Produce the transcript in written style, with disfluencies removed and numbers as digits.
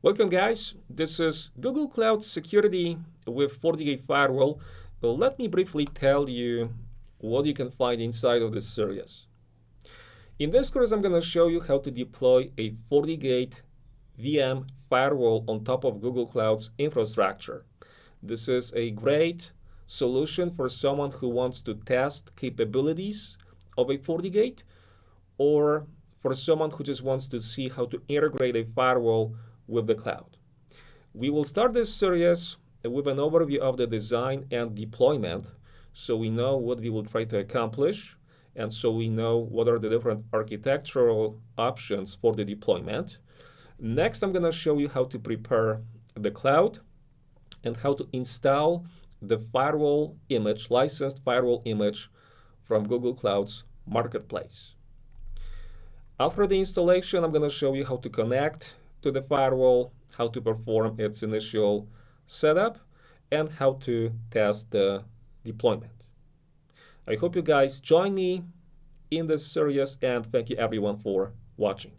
Welcome guys, this is Google Cloud Security with FortiGate Firewall. Let me briefly tell you what you can find inside of this series. In this course, I'm going to show you how to deploy a FortiGate-VM firewall on top of Google Cloud's infrastructure. This is a great solution for someone who wants to test capabilities of a FortiGate, or for someone who just wants to see how to integrate a firewall with the cloud. We will start this series with an overview of the design and deployment, so we know what we will try to accomplish, and so we know what are the different architectural options for the deployment. Next, I'm going to show you how to prepare the cloud and how to install the firewall image, licensed firewall image from Google Cloud's marketplace. After the installation, I'm going to show you how to connect to the firewall, how to perform its initial setup, and how to test the deployment. I hope you guys join me in this series, and thank you everyone for watching.